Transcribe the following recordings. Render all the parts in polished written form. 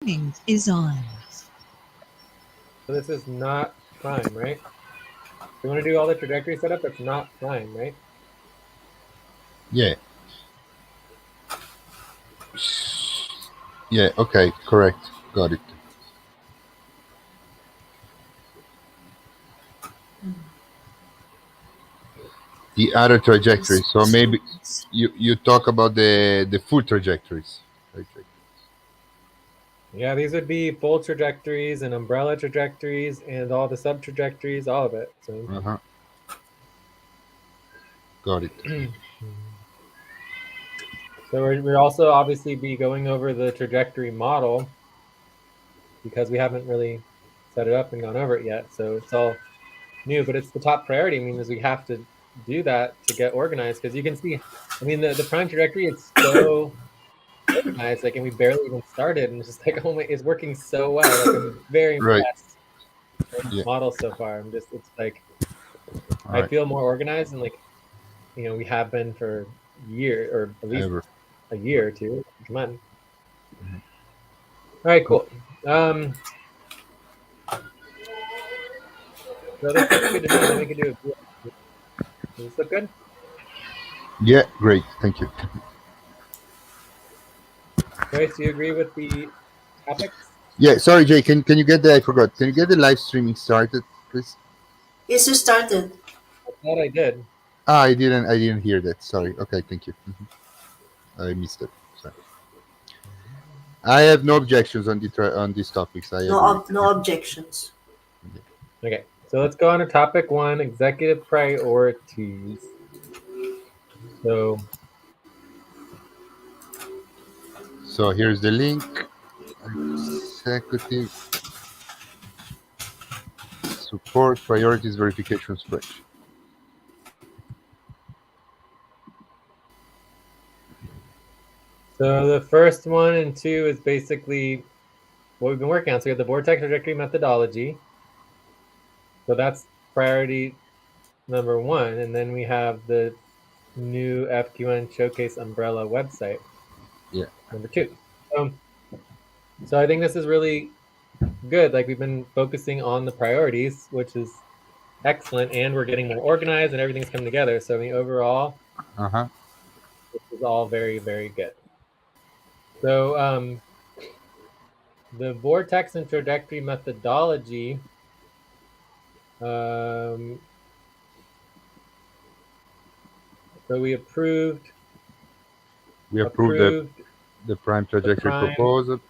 Recording is on. So this is not prime, right? You want to do all the trajectory setup? That's not prime, right? Yeah. Yeah, okay, correct. Got it. The other trajectory. So maybe you talk about the full trajectories. Yeah, these would be full trajectories and umbrella trajectories and all the sub trajectories, all of it. So, Uh-huh. Got it. so we're also obviously be going over the trajectory model because we haven't really set it up and gone over it yet. So it's all new, but it's the top priority. I mean, is we have to do that to get organized because you can see, I mean, the prime trajectory is so organized, like, and we barely even started, and it's just like, oh my, it's working so well. Like, I'm very Right. impressed with the Yeah. model so far. It's like, All I right. feel more organized and like, we have been for years, or at least Ever. a year or two. Come on. All right, cool. So this looks good to me. Then we can do it. Does this look good? Yeah, great. Thank you. Joyce, do you agree with the topics? Yeah, sorry, Jay. Can you get the? I forgot. Can you get the live streaming started, please? Yes, you started. I thought I did. Ah, I didn't. I didn't hear that. Sorry. Okay, thank you. I missed it. Sorry. I have no objections on on these topics. I agree. No objections. Okay, so let's go on to topic 1, executive priorities. So So here's the link. Executive support priorities verification spreadsheet. So the first 1 and 2 is basically what we've been working on. So we have the vortex trajectory methodology. So that's priority number 1. And then we have the new FQN Showcase Umbrella website, Yeah. number 2. So I think this is really good. Like, we've been focusing on the priorities, which is excellent. And we're getting more organized and everything's coming together. So I mean, overall, this is all very, very good. So the vortex and trajectory methodology, so we approved The prime trajectory prime proposal.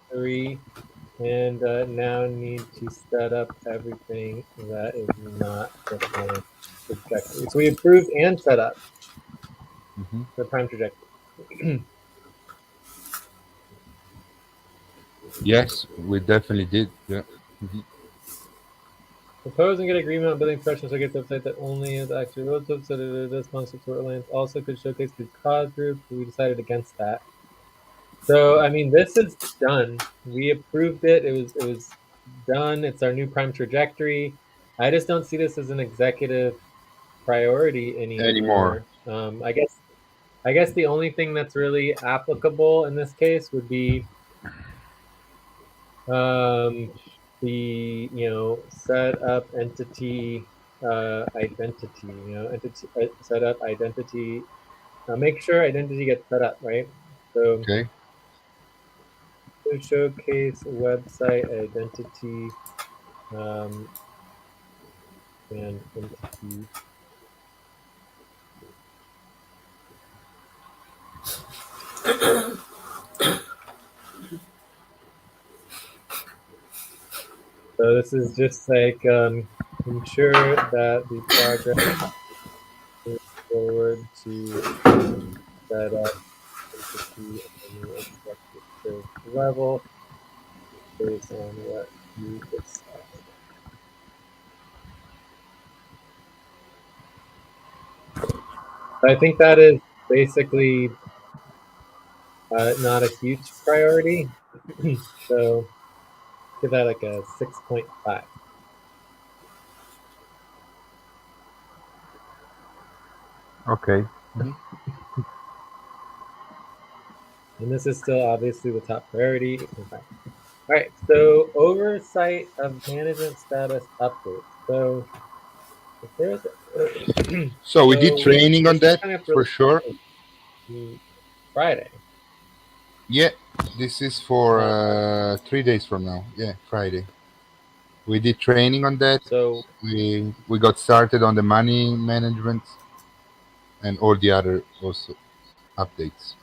trajectory, and now need to set up everything that is not the prime trajectory. So we approved and set up the prime trajectory. Yes, we definitely did. Yeah. Propose and get agreement on building professional showcase website that only is actually road trips, so the sponsor tour alliance also could showcase good cause groups. We decided against that. So I mean, this is done. We approved it. It was done. It's our new prime trajectory. I just don't see this as an executive priority anymore. I guess the only thing that's really applicable in this case would be the set up entity identity. Entity set up identity. Make sure identity gets set up, right? So Okay. to showcase website identity and entity. So this is just like ensure that the project moves forward to set up entity at the new executive level based on what you decide. I think that is basically not a huge priority. So give that like a 6.5. Okay. And this is still obviously the top priority. Okay. All right, so oversight of management status updates. So if there's So we did so training on this is that kind of for sure. Friday. Yeah, this is for Uh, 3 days from now. Yeah, Friday. We did training on that. so We got started on the money management and all the other also updates.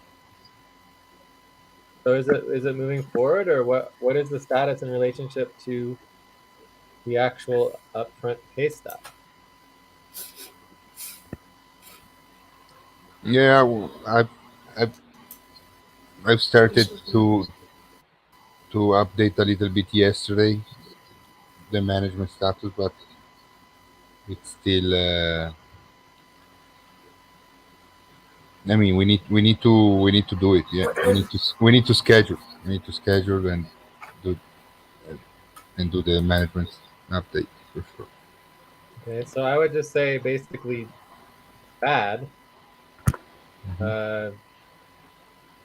so is it moving forward, or what is the status in relationship to the actual upfront pay stub? Yeah, I've, I've started to update a little bit yesterday the management status, but it's still. I mean, we need to do it. Yeah, we need to schedule. We need to schedule do and do the management update for sure. Okay, so I would just say basically bad, Hmm. uh,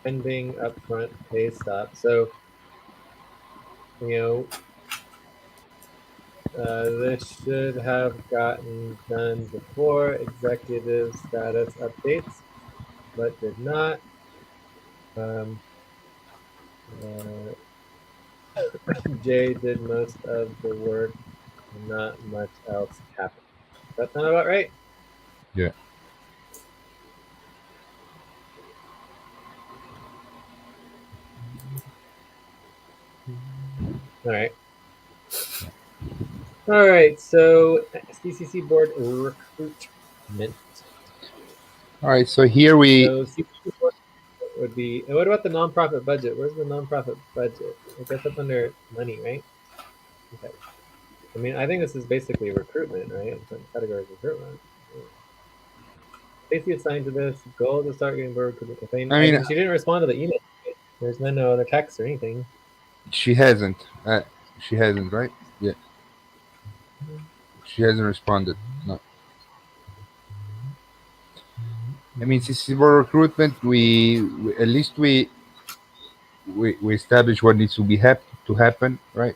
pending upfront pay stub. So you this should have gotten done before executive status updates, but did not. Um, uh, Jay did most of the work, and not much else happened. Does that sound about right? Yeah. All right. All right. So CCC board recruitment. All right. So here we. So CCC board would be. And what about the nonprofit budget? Where's the nonprofit budget? I guess that's under money, right? Okay. I mean, I think this is basically recruitment, right? Category of recruitment. Stacy assigned to this goal to start getting board recruitment campaign. I I mean, mean, she didn't respond to the email. Right? There's no other text or anything. she hasn't. She hasn't, right? Yeah. She hasn't responded. No. I mean, since it's for recruitment, we at least we establish what needs to be to happen, right?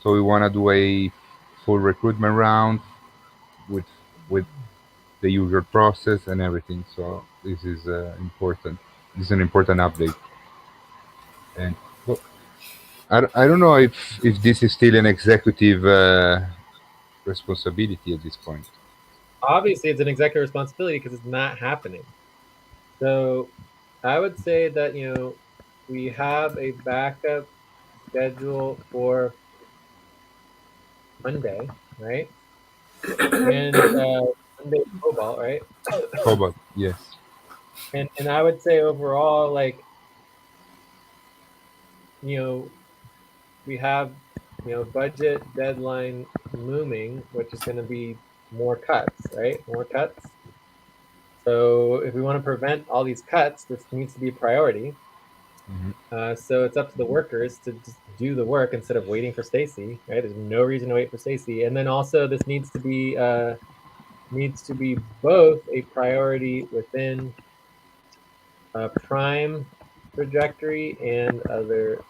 So we want to do a full recruitment round with with the usual process and everything. So this is important. This is an important update. And well, I don't know if this is still an executive responsibility at this point. Obviously, it's an executive responsibility because it's not happening. So I would say that, we have a backup schedule for Monday, right? And Monday Cobalt, right? Cobalt, yes. And I would say overall, like, you know, we have, budget deadline looming, which is going to be more cuts, right? More cuts. So if we want to prevent all these cuts, this needs to be a priority. Hmm. So it's up to the workers to just do the work instead of waiting for Stacy, right? There's no reason to wait for Stacy. And then also this needs to be both a priority within Prime trajectory and other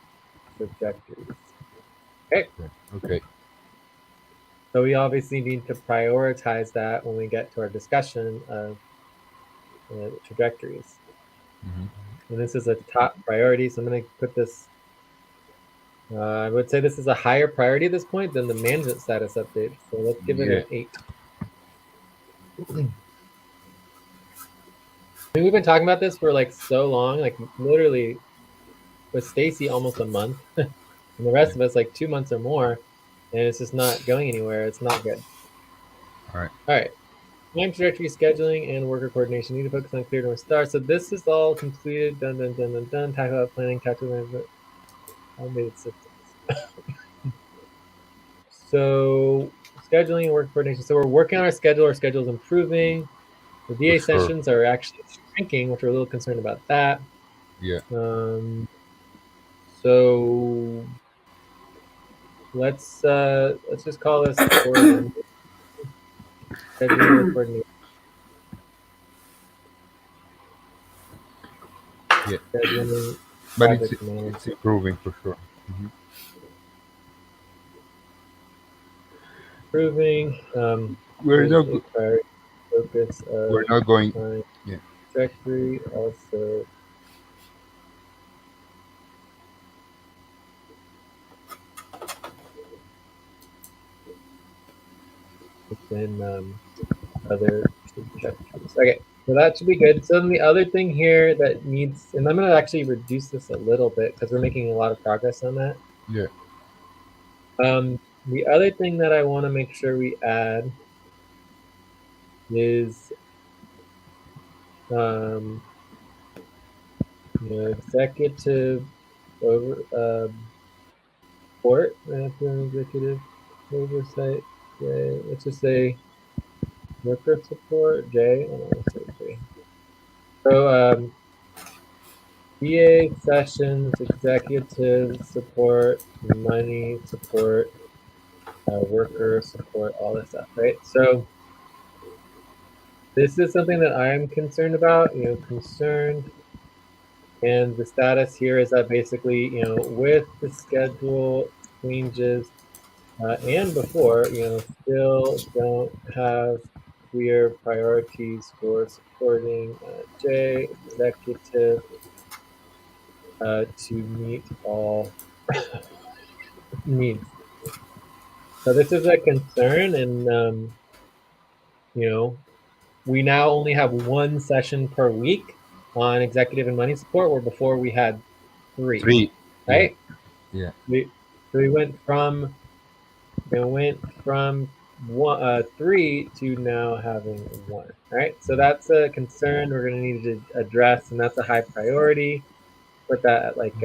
trajectories. Okay. Okay. So we obviously need to prioritize that when we get to our discussion of trajectories. Hmm. And this is a top priority. So I'm going to put this, I would say this is a higher priority at this point than the management status update. So let's give it Yeah. an 8. I mean, we've been talking about this for like so long, like literally with Stacy almost a month, and the rest of us like 2 months or more, and it's just not going anywhere. It's not good. All right. All right. Time trajectory scheduling and worker coordination. Need to focus on clear North Star. So this is all completed. Done, done, done, done, done. Tackle out planning, tactical management, automated systems. So scheduling and work coordination. So we're working on our schedule. Our schedule is improving. The For DA sure. sessions are actually shrinking, which we're a little concerned about that. Yeah. So let's just call this coordination. Scheduling and coordination. Yeah, scheduling, but project it's management. improving for sure. Improving, We're is not a go- priority focus we're of not going. my Yeah, trajectory. Also, within other trajectories. Okay, so that should be good. So then the other thing here that needs, and I'm going to actually reduce this a little bit because we're making a lot of progress on that. yeah. The other thing that I want to make sure we add is um, executive over support, executive oversight. J. Let's just say worker support. J. I don't want to say J. So BA sessions, executive support, money support, worker support, all this stuff, right? So this is something that I'm concerned about. Concerned. And the status here is that basically, with the schedule changes and before, still don't have clear priorities for supporting J executive to meet all needs. So this is a concern, and we now only have one session per week on executive and money support, where before we had three, 3. Yeah, right? yeah. We went from three to now having one. Right, so that's a concern we're going to need to address, and that's a high priority. Put that at like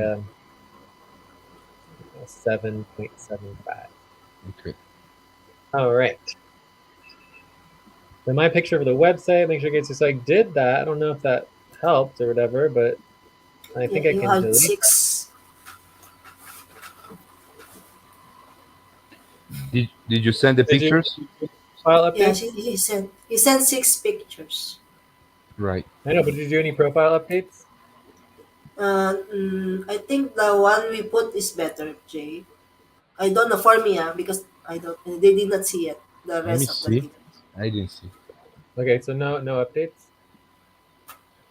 7.75. Okay. All right. Then my picture for the website, make sure it gets just like did that. I don't know if that helped or whatever, but I Yeah, think I you can had delete that. 6. Did you send the Did you pictures? do profile Yeah, updates? he sent 6 pictures. Right. I know, but did you do any profile updates? I think the one we put is better, Jay. I don't know for me, because I don't. They did not see it. The Let me rest of the see. team. I didn't see. Okay, so no updates.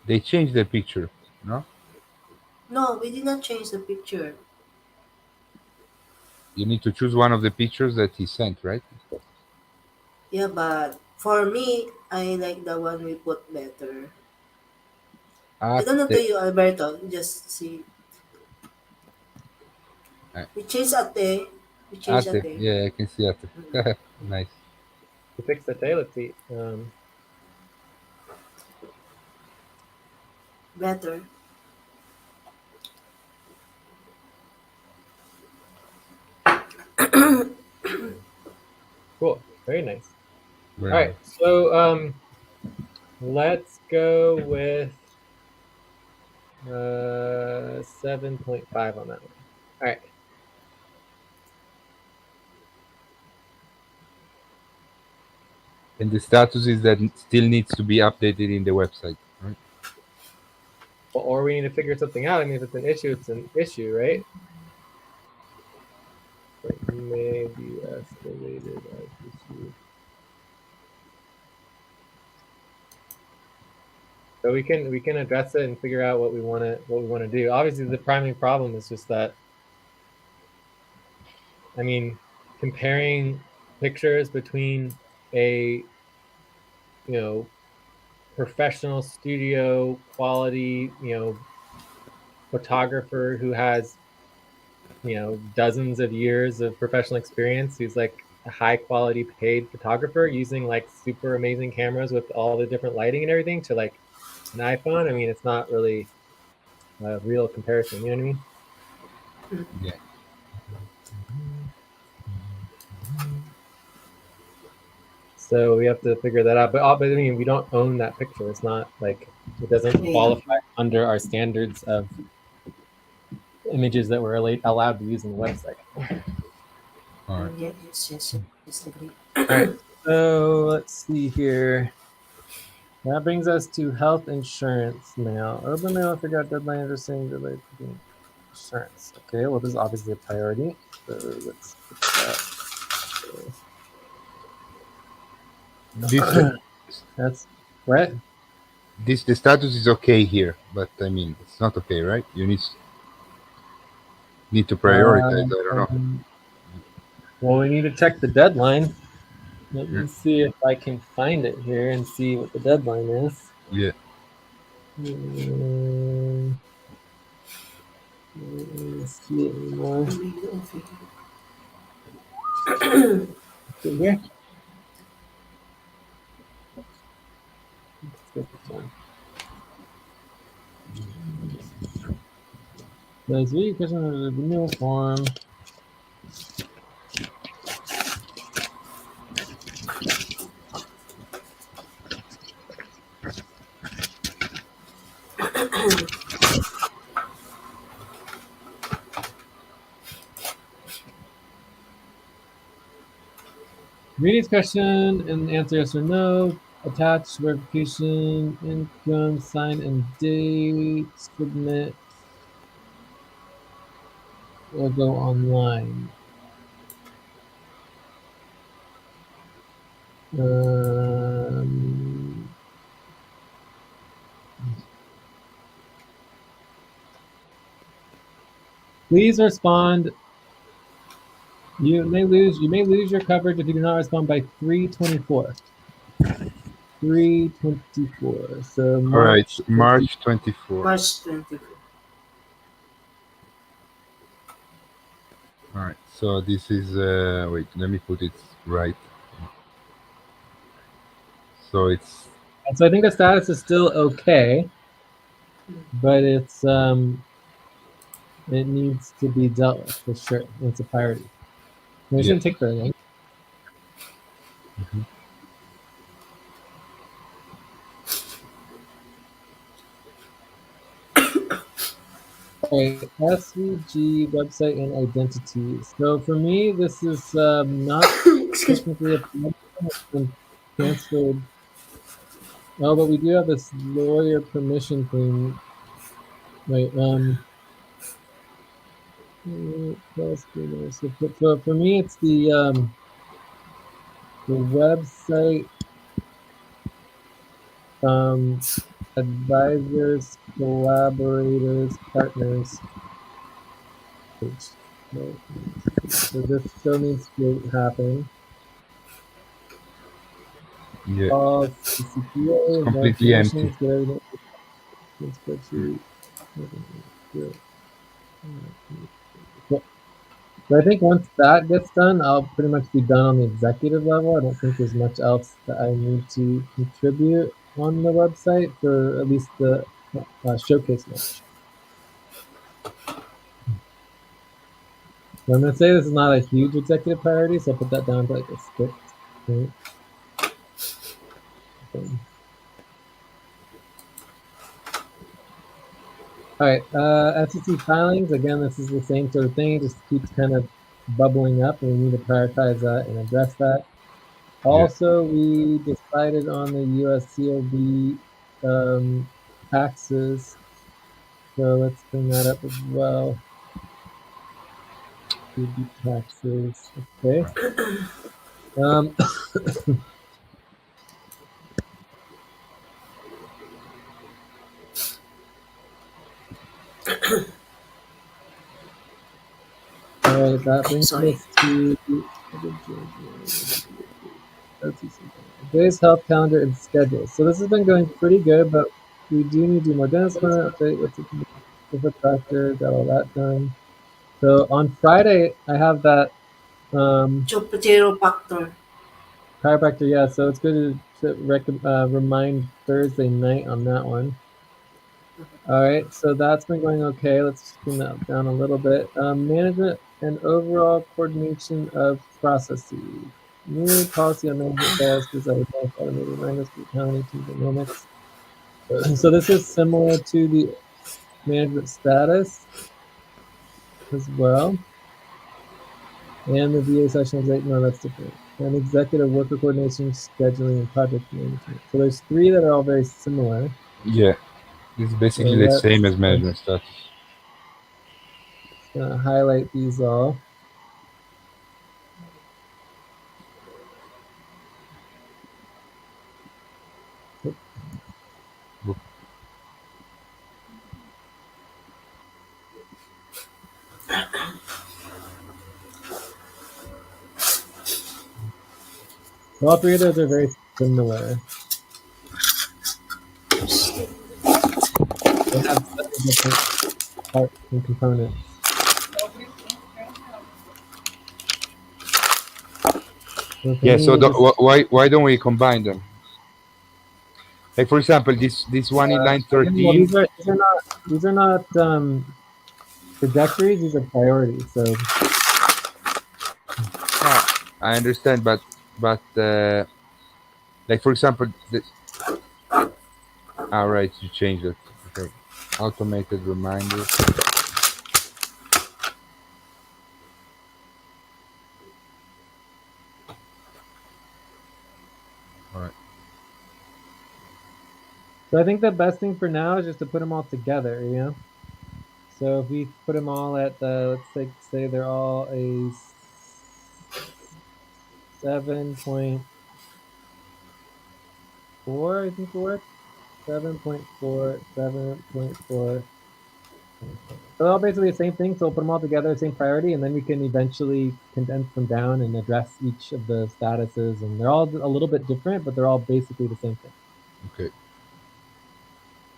They changed the picture. No, No, we did not change the picture. you need to choose one of the pictures that he sent, right? Yeah, but for me, I like the one we put better. I don't know to Ate. you, Alberto. Just see. uh, We changed ate. We changed Ate. ate. Yeah, I can see Ate. Nice. To fix the tail, let's see. Better. Cool, very nice. All Very right, nice. so let's go with 7.5 on that one. All right. And the status is that it still needs to be updated in the website, right? Or we need to figure something out. I mean, if it's an issue, it's an issue, right? It may be escalated as issue. So we can address it and figure out what we want to do. Obviously, the primary problem is just that, I mean, comparing pictures between a you know professional studio quality photographer who has dozens of years of professional experience, who's like a high quality paid photographer using like super amazing cameras with all the different lighting and everything, to like an iPhone. I mean, it's not really a real comparison. You know what I mean? Yeah. So we have to figure that out. But I mean, we don't own that picture. It's not like it doesn't Yeah. qualify under our standards of images that we're allowed to use on the website. All right. Yes, yes, yes. Yes, agree. All right. So let's see here. That brings us to health insurance mail. Urban mail, I forgot deadline or saying delayed insurance. Okay, well, this is obviously a priority. So let's fix that. This That's right. this the status is okay here, but I mean it's not okay, right? You need to prioritize. I don't know. Um, well, we need to check the deadline. Let Yeah. me see if I can find it here and see what the deadline is. Yeah. Let me see it anymore. Okay. Here. Let's get this one. Let's read question of the renewal form. Read each question and answer yes or no. Attach verification, income, sign and date, submit, or go online. Please respond. You may lose your coverage if you do not respond by 3/24. 3/24. So All right. March 20. March 24. March 24. All right. So this is wait. Let me put it right. So it's So I think the status is still okay, but it needs to be dealt with for sure. It's a priority. It yeah. shouldn't take very long. Mhm. Okay, SVG website and identity. So for me, this is not Excuse me. technically a problem. It's been transferred. Oh, but we do have this lawyer permission thing. Wait, so for me, it's the website advisors, collaborators, partners page. Right. So this still needs to happen. Yeah. All It's CCPA, completely empty. investigations, get everything in spreadsheet. Good. So I think once that gets done, I'll pretty much be done on the executive level. I don't think there's much else that I need to contribute on the website for at least the showcase match. So I'm going to say this is not a huge executive priority, so I'll put that down to like a 6. Right? All right, FCC filings, again, this is the same sort of thing, it just keeps kind of bubbling up, and we need to prioritize that and address that. Yeah. Also, we decided on the USCOB taxes, so let's bring that up as well. COB taxes, okay. Um, all right, that brings Sorry. us to today's health calendar and schedule. So this has been going pretty good, but we do need to do more dentist appointment update. What's it? The doctor got all that done. So on Friday, I have that Potato factor. chiropractor. Yeah, so it's good to remind Thursday night on that one. All right, so that's been going okay. Let's spin that down a little bit. Management and overall coordination of processes. New policy on management tasks, I would like automated reminders for accounting team dynamics. So this is similar to the management status as well. And the VA session is 8. No, that's different. and executive worker coordination, scheduling, and project management. So there's three that are all very similar. Yeah, it's So basically the let's same as management status. highlight these all. So all three of those are very similar. They have several different parts and components. So for Yeah. So me, just why don't we combine them? Like for example, this one in line well, 13. these are not trajectories. These are priorities. So I understand, but like for example, all right, you changed it. Okay, automated reminder. All right. so I think the best thing for now is just to put them all together. You know. So if we put them all at let's say they're all a 7.4, I think it works. 7.4, 7.4. So they're all basically the same thing. So we'll put them all together, same priority, and then we can eventually condense them down and address each of the statuses. And they're all a little bit different, but they're all basically the same thing. Okay.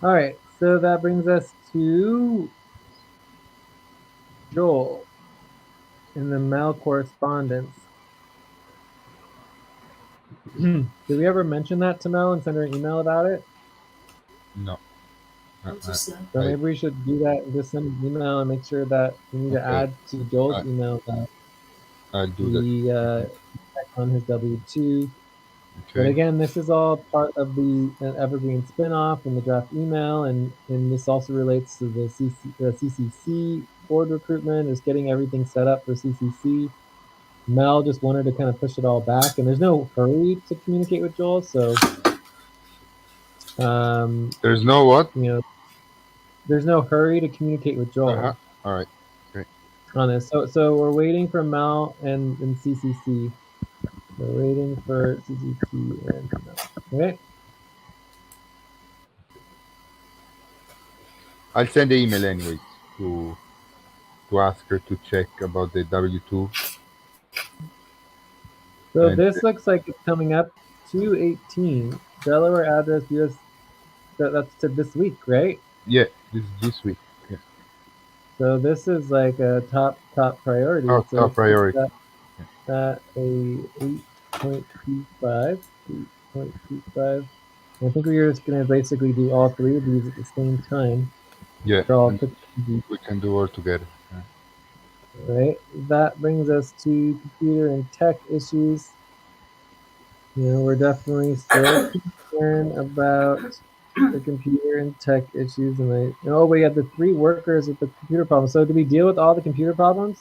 All right. So that brings us to Joel in the mail correspondence. Did we ever mention that to Mel and send her an email about it? No. What is that? So maybe we should do that and just send an email and make sure that we need to Okay. add to Joel's I email that I'll do that. we check on his W-2. But Okay. again, this is all part of the Evergreen spinoff and the draft email, and this also relates to the CCC board recruitment, is getting everything set up for CCC. Mel just wanted to kind of push it all back, and there's no hurry to communicate with Joel, so There's no what? you know, there's no hurry to communicate with Uh huh. Joel All right. Okay. on this. So we're waiting for Mel and CCC. We're waiting for CCC and Mel. Okay. I'll send the email anyway to ask her to check about the W-2 So and this looks like it's coming up 218 Delaware address US. That's to this week, right? yeah, this week. Yeah. So this is like a top priority. Oh, So top let's put priority. that at a 8.25. 8.25. I think we're just gonna basically do all three of these at the same time. Yeah, They're all and quick, easy, we can do all together. Yeah. right? That brings us to computer and tech issues. You know, we're definitely still concerned about the computer and tech issues. And we had the three workers with the computer problems. So did we deal with all the computer problems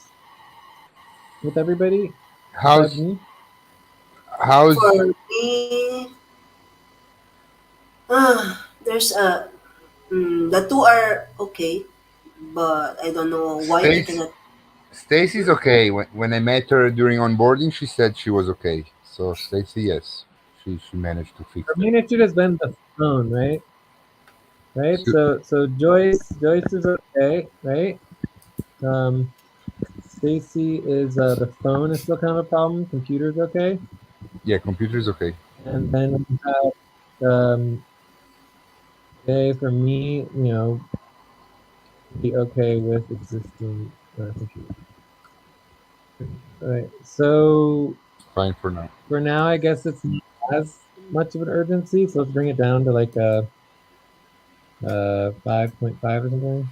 with everybody besides How's me? how's For me, there's a the two are okay, but I don't know why I Stacy? cannot. Stacy's okay. When I met her during onboarding, she said she was okay. So Stacy, yes, she managed to fix Our that. main issue has been the phone, right? Right. So, So Joyce is okay, right? Um, Stacy is the phone is still kind of a problem. Computer's okay, yeah, computer is okay. and then we have okay for me, be okay with existing computers. All right. So Fine for now. for now, I guess it's not as much of an urgency. So let's bring it down to like a 5.5 or something.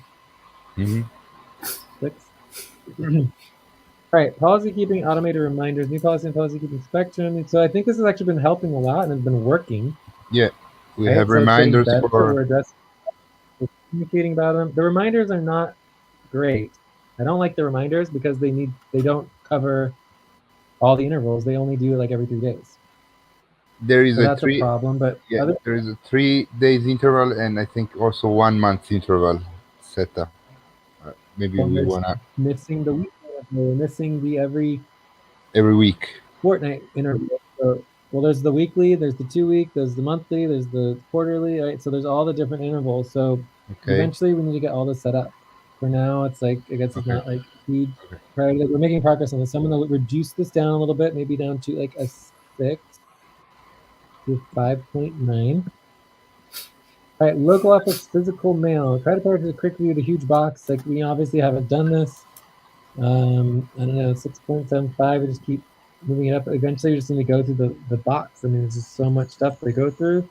Hmm. 6. All right. Policy keeping, automated reminders, new policy and policy keeping spectrum. So I think this has actually been helping a lot and has been working. Yeah, we Right. have So it's getting reminders better. for. We're addressing, we're communicating about them. The reminders are not great. I don't like the reminders because they don't cover all the intervals. They only do it like every 3 days. There is So a that's a three. problem. But Yeah, other there is a 3 days interval, and I think also 1 month interval set up. Maybe one we that's wanna missing the week, we're missing the every every week. fortnight interval. So, well, there's the weekly, there's the 2 week, there's the monthly, there's the quarterly, right? So there's all the different intervals. So Okay. eventually we need to get all this set up. For now, it's like, I guess it's Okay. not like huge Okay. priority. We're making progress on this. So I'm going to reduce this down a little bit, maybe down to like a 6 to 5.9. All right, local office physical mail. Try to prioritize quickly with a huge box. Like we obviously haven't done this. I don't know, 6.75. We just keep moving it up. Eventually, we just need to go through the box. I mean, there's just so much stuff to go through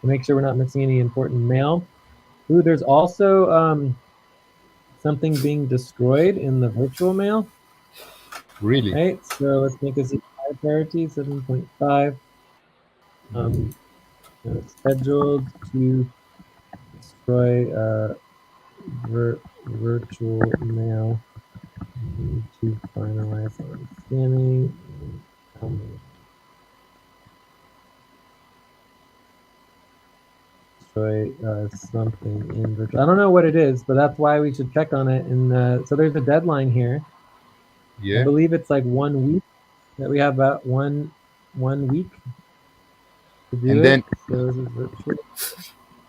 to make sure we're not missing any important mail. Ooh, there's also something being destroyed in the virtual mail. Really? Right, so let's make this a high priority, 7.5. Um, Scheduled to destroy virtual mail. Need to finalize on scanning. Destroy something in virtual. I don't know what it is, but that's why we should check on it. And so there's a deadline here. I Yeah. believe it's like 1 week that we have about one week to do And it. then So this is virtual.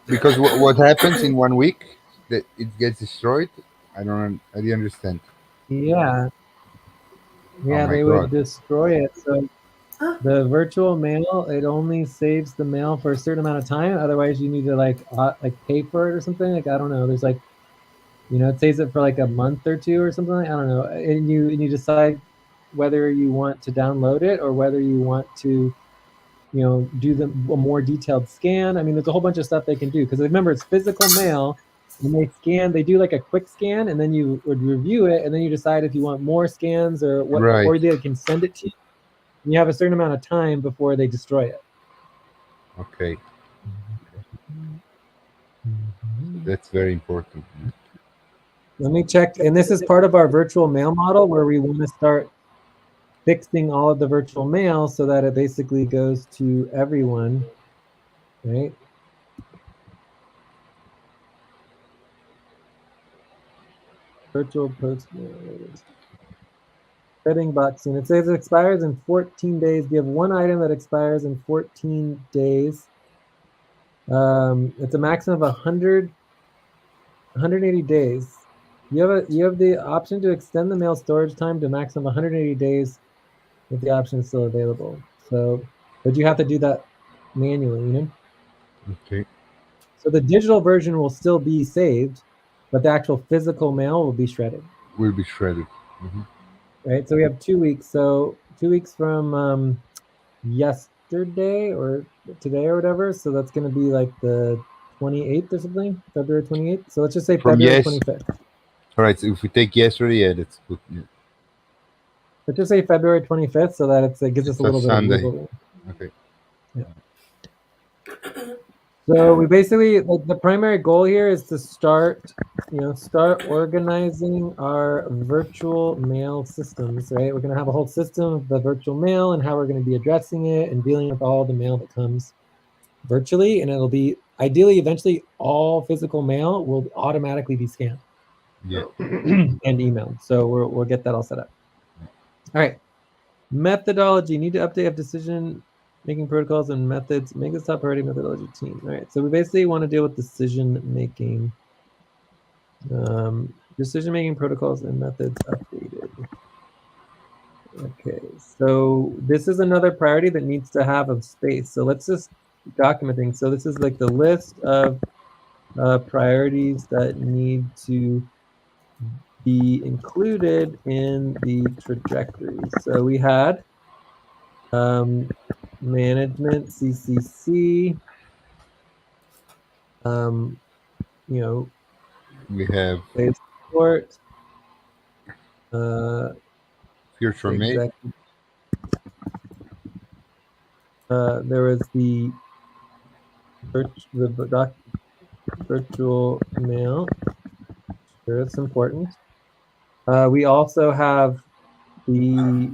because what happens in 1 week that it gets destroyed? I didn't understand. Yeah, Oh yeah, my they god. would destroy it. So Huh? the virtual mail, it only saves the mail for a certain amount of time. Otherwise, you need to like pay for it or something. Like I don't know. There's like it saves it for like a month or two or something. I don't know. And you decide whether you want to download it or whether you want to do a more detailed scan. I mean, there's a whole bunch of stuff they can do because remember it's physical mail. And they do like a quick scan, and then you would review it, and then you decide if you want more scans or what, Right. or they can send it to you. And you have a certain amount of time before they destroy it. Okay. That's very important. Let me check, and this is part of our virtual mail model where we want to start fixing all of the virtual mail so that it basically goes to everyone, right? Virtual post mail. Setting box, and it says it expires in 14 days. Give one item that expires in 14 days. It's a maximum of 180 days. You have the option to extend the mail storage time to a maximum of 180 days if the option is still available. So, but you have to do that manually. Okay. So the digital version will still be saved, but the actual physical mail will be shredded. Will be shredded. Right. So we have 2 weeks. So 2 weeks from yesterday or today or whatever. So that's going to be like the 28th or something, February 28th. So let's just say From February yes. 25th. All right. So if we take yesterday, yeah, that's good. Yeah. Let's just say February 25th so that it gives us It's a a little bit of Sunday. wiggle room. Okay. Yeah. So we basically, like, the primary goal here is to start organizing our virtual mail systems, right? We're going to have a whole system of the virtual mail and how we're going to be addressing it and dealing with all the mail that comes virtually. And it'll be ideally, eventually, all physical mail will automatically be scanned Yeah. and emailed. So we'll get that all set up. All right. Methodology. Need to update of decision making protocols and methods. Make this top priority methodology team. All right. So we basically want to deal with decision making. Decision making protocols and methods updated. Okay. So this is another priority that needs to have a space. So let's just document things. So this is like the list of priorities that need to be included in the trajectory. So we had management, CCC, um, you know, We have sales support, uh, future mate. exec. There was the virtual mail. Sure, it's important. We also have the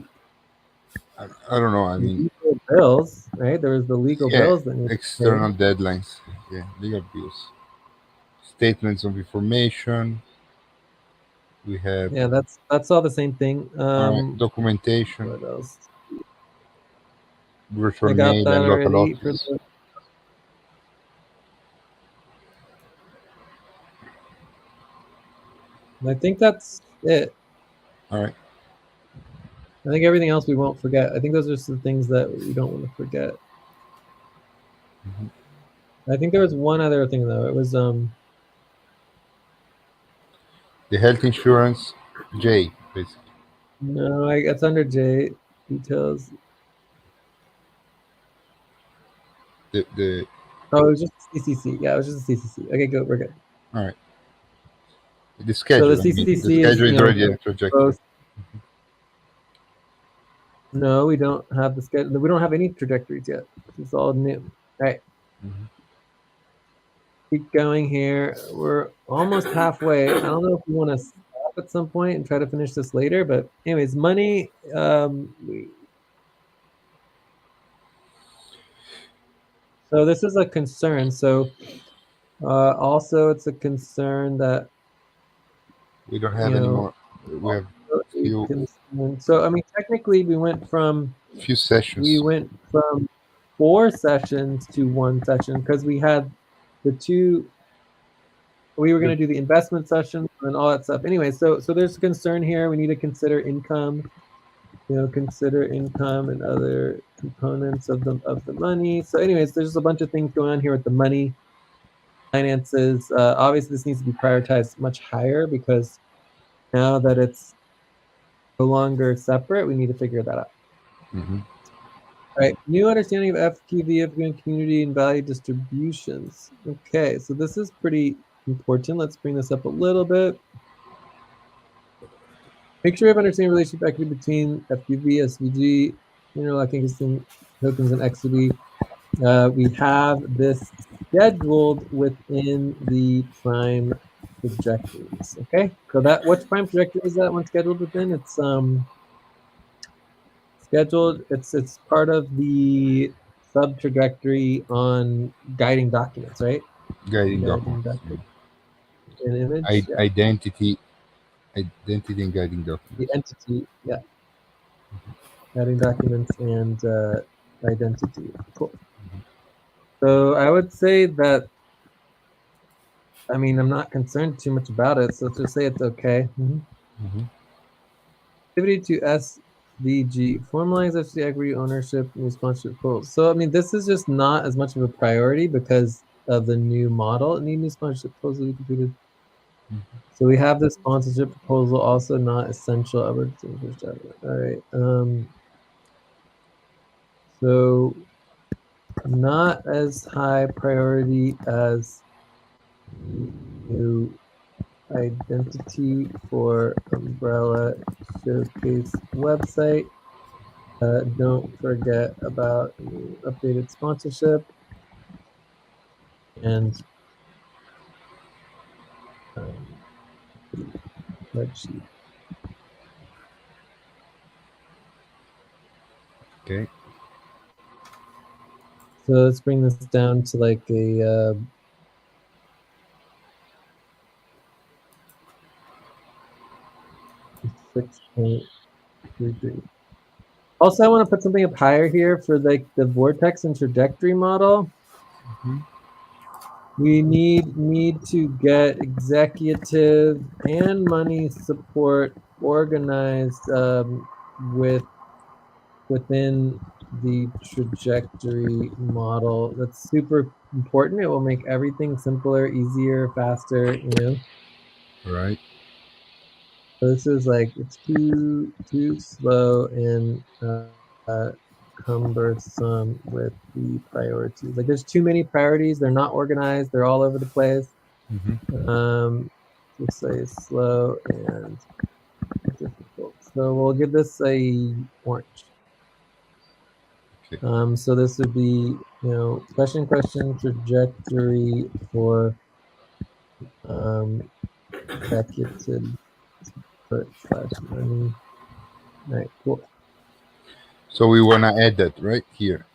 I don't know. I mean, legal bills, right? There was the legal yeah, bills that need to be paid. external deadlines. Yeah, legal bills, statements of information. We have Yeah, that's all the same thing. all right, documentation, What else? virtual I got mail, that and local already for office. the. I think that's it. All right. I think everything else we won't forget. I think those are just the things that we don't want to forget. Mm-hmm. I think there was one other thing though. It was The health insurance, J, basically. no, it's under J details. The Oh, it was just CCC. Yeah, it was just a CCC. Okay, good. We're good. all right. The So the schedule. I mean, the CCC is schedule is already a trajectory. both. No, we don't have the schedule. We don't have any trajectories yet. It's all new. All right, Mm-hmm. keep going here. We're almost halfway. I don't know if we want to stop at some point and try to finish this later, but anyways, money. So this is a concern. So also, it's a concern that We don't you have any know. more. We have A few concern. So I mean, technically, few we sessions. went from 4 sessions to 1 session because we had the two. We were going to do the investment session and all that stuff. Anyway, so there's a concern here. We need to consider income. Consider income and other components of the money. So, anyways, there's a bunch of things going on here with the money, finances. Obviously, this needs to be prioritized much higher because now that it's no longer separate, we need to figure that out. Mm-hmm. All right, new understanding of FQV, African community and value distributions. Okay, so this is pretty important. Let's bring this up a little bit. Make sure you have understanding relationship equity between FQV, SVG, interlocking existing tokens and XVD. We have this scheduled within the prime trajectories. Okay, so which prime trajectory is that one scheduled within? It's scheduled. It's part of the sub trajectory on guiding documents, right? Guiding Guiding documents. document, an image, yeah. Identity, identity and guiding The documents. entity, yeah. Guiding documents and identity. Cool. So I would say that. I mean, I'm not concerned too much about it, so let's just say it's okay. Mm-hmm. Activity to SVG, formalize FCG equity ownership and sponsorship goals. So, I mean, this is just not as much of a priority because of the new model. Need new sponsorship proposal to be completed. So we have the sponsorship proposal, also not essential. All right. So not as high priority as new identity for umbrella showcase website. Don't forget about updated sponsorship and um, spreadsheet. Okay. So let's bring this down to like a 6.33. Also, I want to put something up higher here for like the vortex and trajectory model. Mm-hmm. We need to get executive and money support organized within the trajectory model. That's super important. It will make everything simpler, easier, faster. Right. So this is like it's too slow and cumbersome with the priorities. Like there's too many priorities. They're not organized. They're all over the place. Mm-hmm. Let's say slow and difficult. So we'll give this a orange. Okay. So this would be, question trajectory for executive support / money. All right, cool. So we want to add that right here.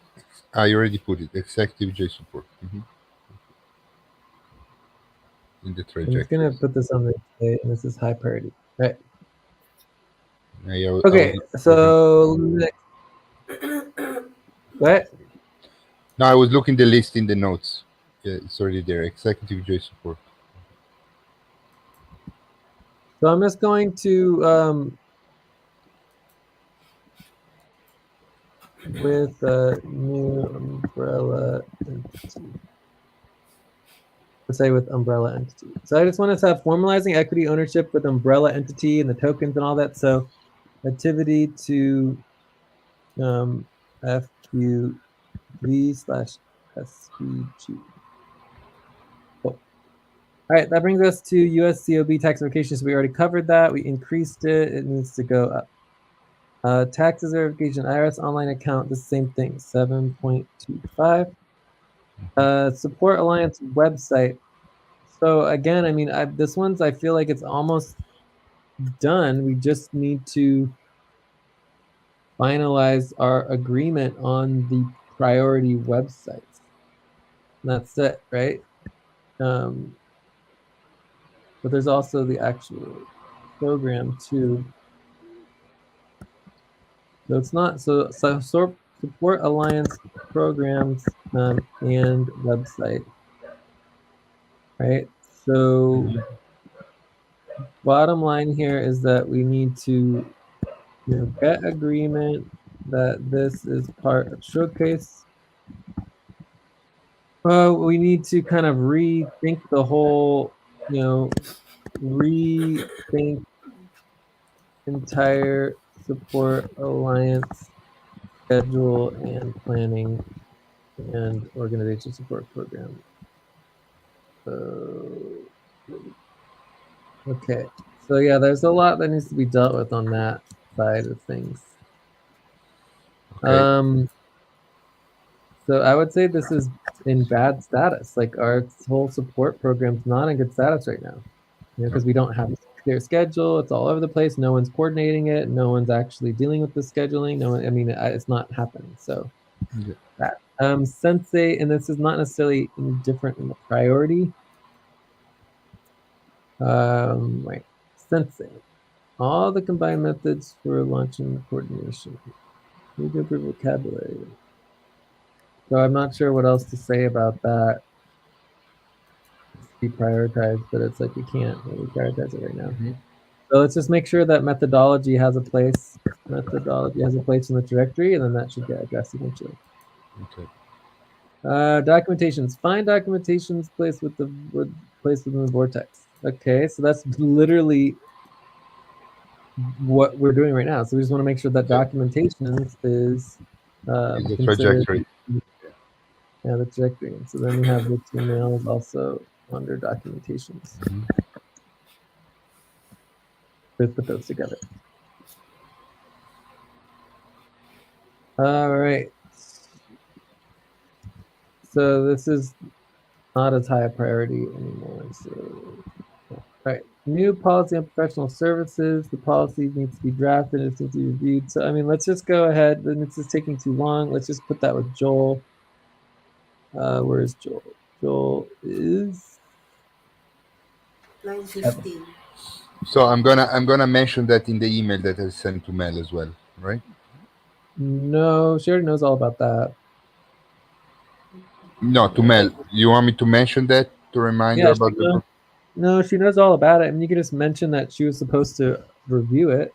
I already put it. Executive J support in the I'm just gonna trajectories. put this on the plate, and this is high priority. Right. I Okay. was looking. So next, what? No, I was looking the list in the notes. Yeah, it's already there. Executive J support. So I'm just going to with a new umbrella entity. Let's say with umbrella entity. So I just want to have formalizing equity ownership with umbrella entity and the tokens and all that. So activity to FQV slash SVG. Cool. All right, that brings us to USCOB tax verification. So we already covered that. We increased it. It needs to go up. Taxes verification, IRS online account, the same thing, 7.25. Support Alliance website. So again, I mean, this one's, I feel like it's almost done. We just need to finalize our agreement on the priority websites. That's it, right? But there's also the actual program too. So it's not so support alliance programs and website, right? So bottom line here is that we need to get agreement that this is part of showcase. Well, we need to kind of rethink the whole, rethink entire support alliance schedule and planning and organization support program. Okay, so yeah, there's a lot that needs to be dealt with on that side of things. Okay. So I would say this is in bad status. Like our whole support program's not in good status right now. Because we don't have a clear schedule. It's all over the place. No one's coordinating it. No one's actually dealing with the scheduling. No one, I mean, it's not happening. So that Sensei, and this is not necessarily any different in the priority. Right. Sensei. All the combined methods for launching coordination. Need to improve vocabulary. So I'm not sure what else to say about that. Be prioritized, but it's like we can't really prioritize it right now. So let's just make sure that methodology has a place. Methodology has a place in the trajectory, and then that should get addressed eventually. Okay. Documentations. Find documentations placed within the vortex. Okay, so that's literally what we're doing right now. So we just want to make sure that documentation is The considered. trajectory. Yeah, the trajectory. So then we have the two mails also under documentations. Let's put those together. All right. So this is not as high a priority anymore. So, all right. New policy on professional services. The policy needs to be drafted. It needs to be reviewed. So, I mean, let's just go ahead. Then it's just taking too long. Let's just put that with Joel. Where is Joel? Joel is 9:15. So I'm gonna mention that in the email that I sent to Mel as well, right? No, she already knows all about that. No, to Mel. You want me to mention that to remind her Yeah, about the? no, she knows all about it. I mean, you could just mention that she was supposed to review it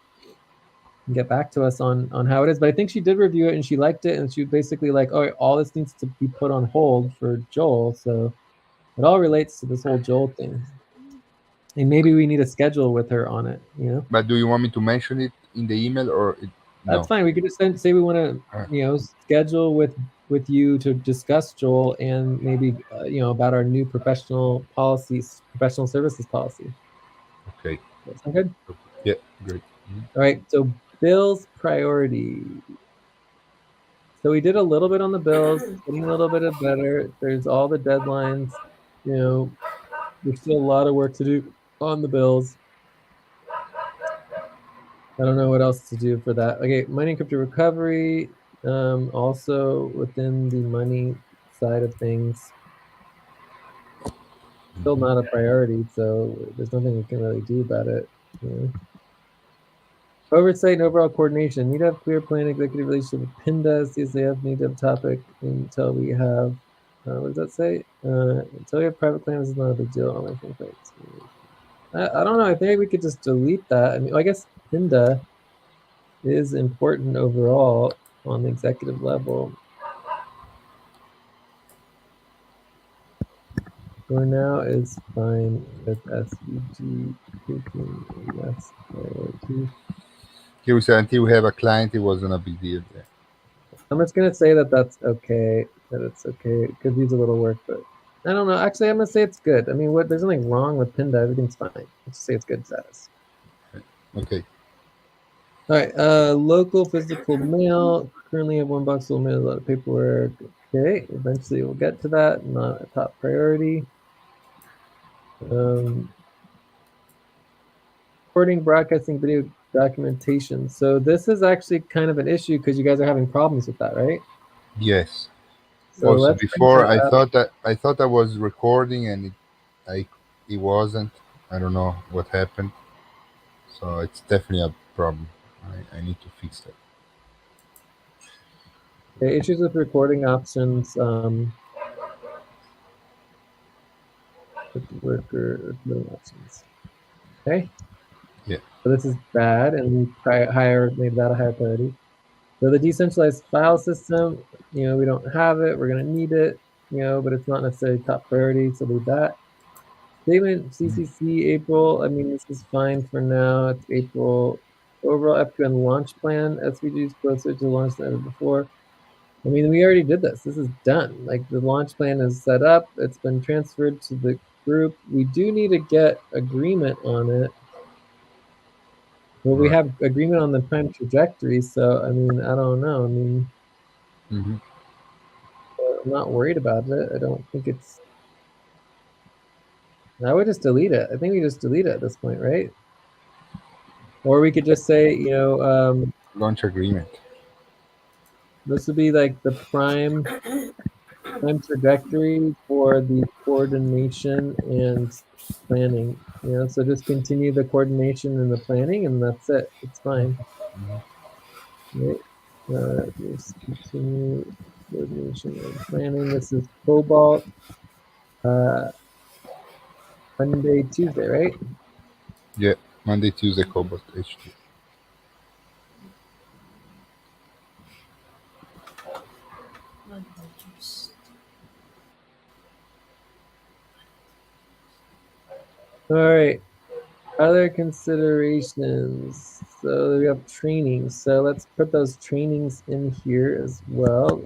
and get back to us on how it is. But I think she did review it and she liked it, and she basically like, oh, all this needs to be put on hold for Joel. So it all relates to this whole Joel thing. And maybe we need a schedule with her on it, But do you want me to mention it in the email or That's no? fine. We could just say we want to, schedule with you to discuss Joel and maybe about our new professional services policy. Okay. That sound good? Yeah. Great. All right. So bills priority. So we did a little bit on the bills, getting a little bit of better. There's all the deadlines. There's still a lot of work to do on the bills. I don't know what else to do for that. Okay, mining crypto recovery, also within the money side of things, still not a priority, so there's nothing we can really do about it. Yeah. Oversight and overall coordination. Need to have clear plan, executive relationship with PINDA, CSAF, need to have topic until we have, what does that say? Until we have private claims, is not a big deal. Online complaints. I don't know. I think we could just delete that. I mean, I guess PINDA is important overall on the executive level. For now is fine with SVG taking less priority. He was until we have a client, it wasn't a big deal there. I'm just gonna say that that's okay. That it's okay. It could use a little work, but I don't know. Actually, I'm gonna say it's good. I mean, what? There's nothing wrong with Pinda. Everything's fine. Let's just say it's good status. Okay. All right. Local physical mail. Currently have one box will mail, a lot of paperwork. Okay. Eventually we'll get to that. Not a top priority. Recording, broadcasting, video documentation. So this is actually kind of an issue because you guys are having problems with that, right? Yes. So Also, let's bring before that up. I thought I was recording and it wasn't. I don't know what happened. So it's definitely a problem. I need to fix that. Okay, issues with recording options. With the worker recording options. Okay. Yeah. So this is bad, and we made that a higher priority. So the decentralized file system, we don't have it. We're gonna need it, but it's not necessarily top priority. So leave that. Statement CCC April. I mean, this is fine for now. It's April. Overall FQN launch plan. SVG is closer to launch than ever before. I mean, we already did this. This is done. Like the launch plan is set up. It's been transferred to the group. We do need to get agreement on it. Well, we Right. have agreement on the prime trajectory. So, I mean, I don't know. I mean, Mm-hmm. I'm not worried about it. I don't think it's. I would just delete it. I think we just delete it at this point, right? Or we could just say, Launch agreement. this would be like the prime trajectory for the coordination and planning. So just continue the coordination and the planning, and that's it. It's fine. Right? Just continue coordination and planning. This is Cobalt. Monday, Tuesday, right? Yeah. Monday, Tuesday, Cobalt H2. All right. Other considerations. So we have trainings. So let's put those trainings in here as well.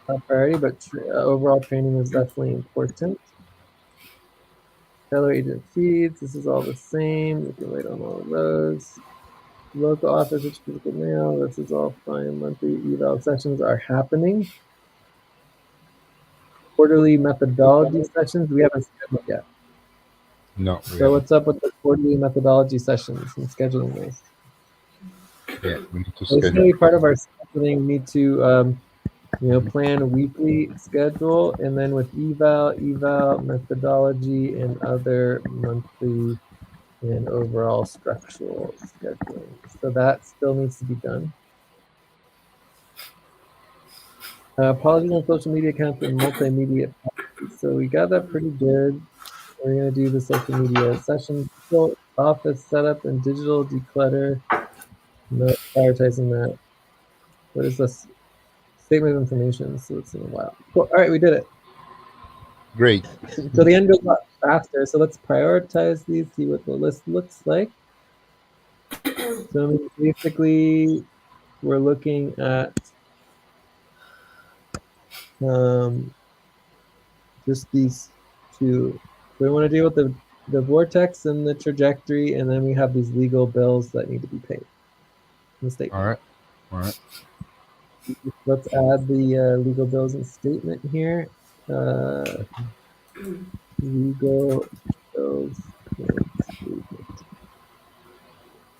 Top priority, but overall training is definitely important. Fellow agent feeds. This is all the same. We can wait on all of those. Local office, which physical mail. This is all fine. Monthly eval sessions are happening. Quarterly methodology sessions. We haven't scheduled yet. No, we So haven't. what's up with the quarterly methodology sessions and scheduling those? Yeah, we need to So it's going schedule. to be part of our scheduling. We need to, plan a weekly schedule, and then with eval methodology, and other monthly and overall structural scheduling. So that still needs to be done. Policies on social media accounts and multimedia policies. So we got that pretty good. We're going to do the social media session, office setup, and digital declutter. No prioritizing that. What is this? Statement of information. So it's in a while. Cool. All right, we did it. Great. So the end goes a lot faster. So let's prioritize these, see what the list looks like. So basically, we're looking at just these two. So we want to deal with the vortex and the trajectory, and then we have these legal bills that need to be paid in the statement. All right. All right. Let's add the legal bills and statement here. Legal bills and statement.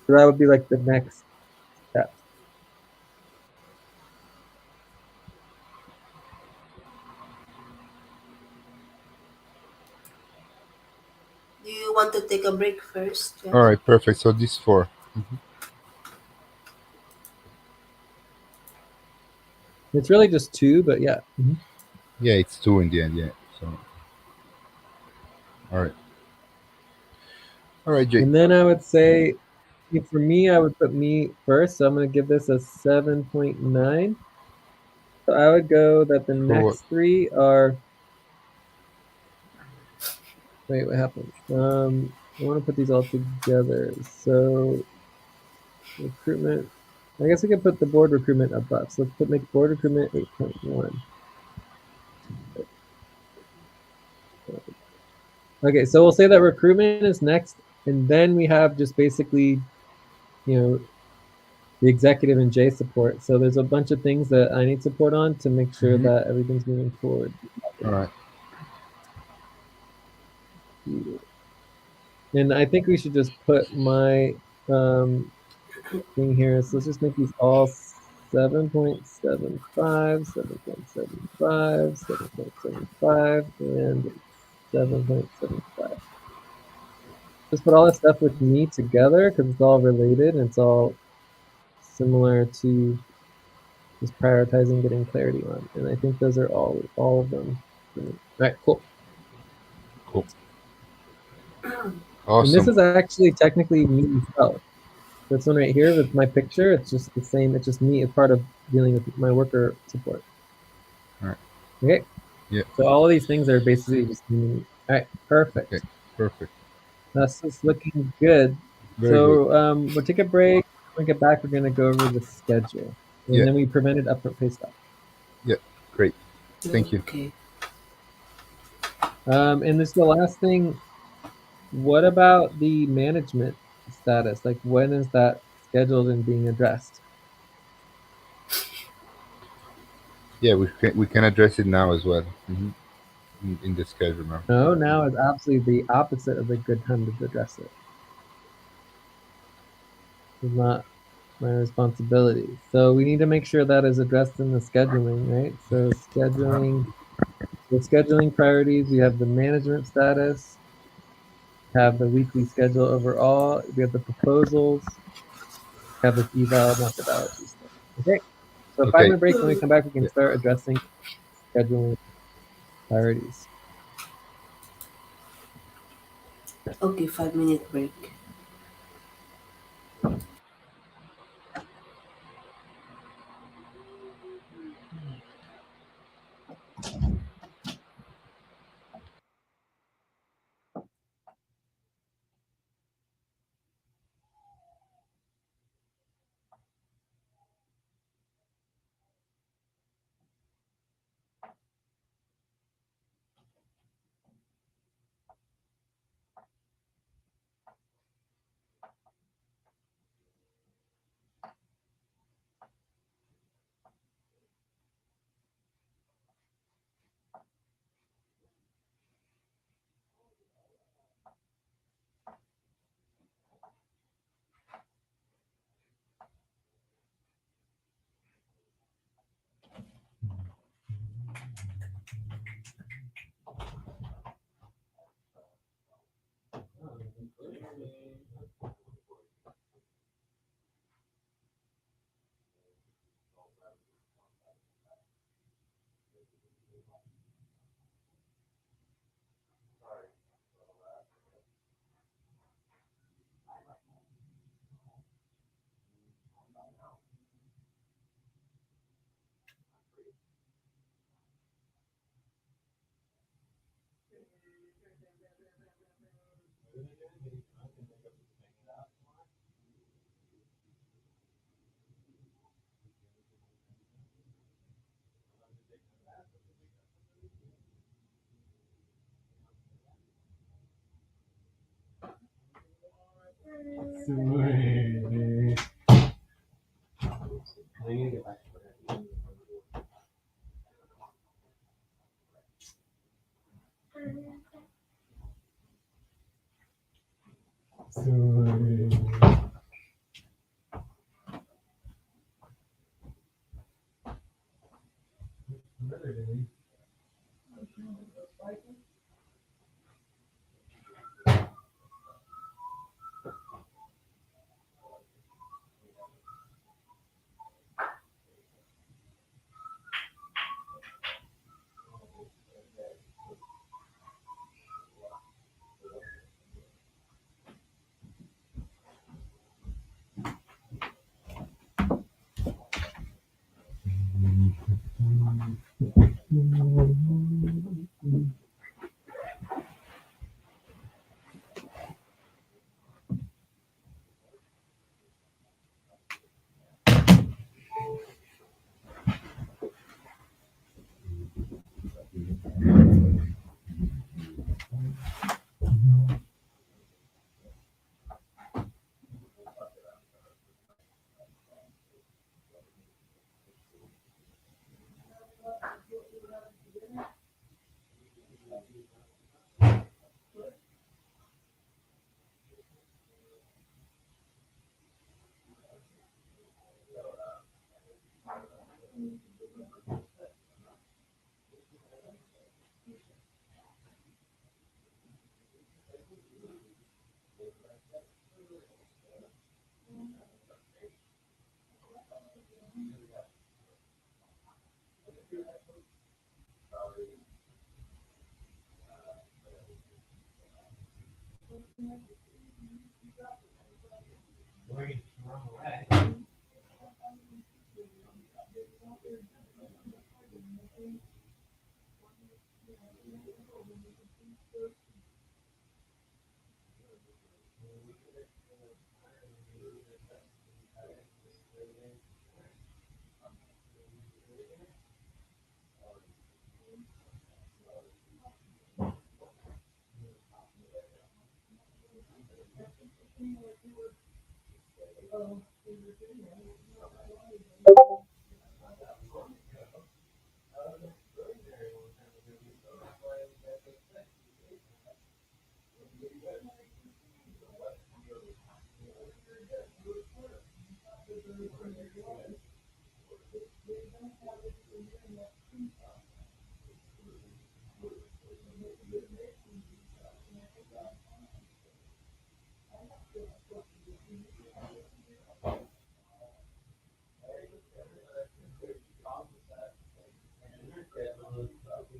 So that would be like the next step. Do you want to take a break first, All Jeff? right, perfect. So this 4. It's really just two, but yeah. Yeah, it's 2 in the end. Yeah. So all right, all right, Jay. And then I would say, for me, I would put me first. So I'm going to give this a 7.9. So I would go that the For what? next three are. Wait, what happened? I want to put these all together. So recruitment. I guess we could put the board recruitment above. So let's make board recruitment 8.1. Okay, so we'll say that recruitment is next, and then we have just basically, you know, the executive and J support. So there's a bunch of things that I need support on to make sure that everything's moving forward. All right. And I think we should just put my thing here. So let's just make these all 7.75, 7.75, 7.75, and 7.75. Just put all that stuff with me together because it's all related and it's all similar to just prioritizing getting clarity on. And I think those are all of them. All right, cool. Cool. And this Awesome. is actually technically me myself. This one right here with my picture, it's just the same. It's just me as part of dealing with my worker support. All right. Okay. Yeah. So all of these things are basically just me. All right, Okay. perfect. Perfect. That's just looking good. Very good. So we'll take a break. When we get back, we're going to go over the schedule. And Yeah. then we prevented upfront pay stop. Yeah. Great. Thank you. Okay. And this is the last thing. What about the management status? Like when is that scheduled and being addressed? Yeah, we can address it now as well. In the schedule now. No, now is absolutely the opposite of the good time to address it. It's not my responsibility. So we need to make sure that is addressed in the scheduling, right? So scheduling priorities, we have the management status, have the weekly schedule overall, we have the proposals, we have this eval methodology stuff. Okay. So Okay. 5-minute break. When we come back, we can Yeah. start addressing scheduling priorities. Okay, 5 minute break. Going the wrong way.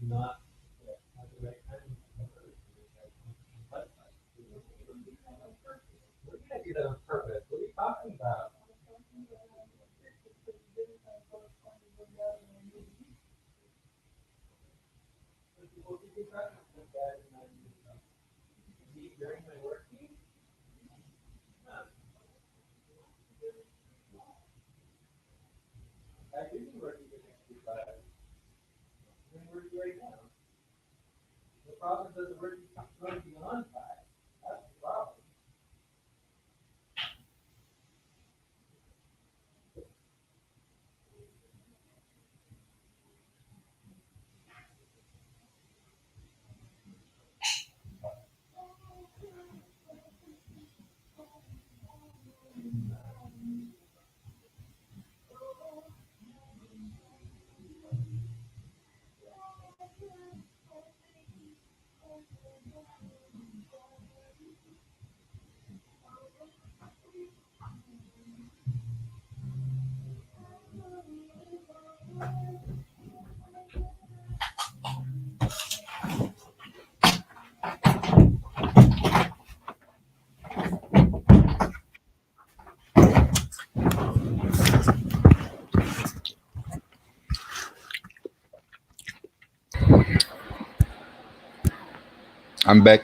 Not at the right time. We're gonna do that on purpose. What are you talking about? During my work week? I do be working the next 5. I'm working right now. The problem is that the work is going beyond 5. That's the problem. I'm back.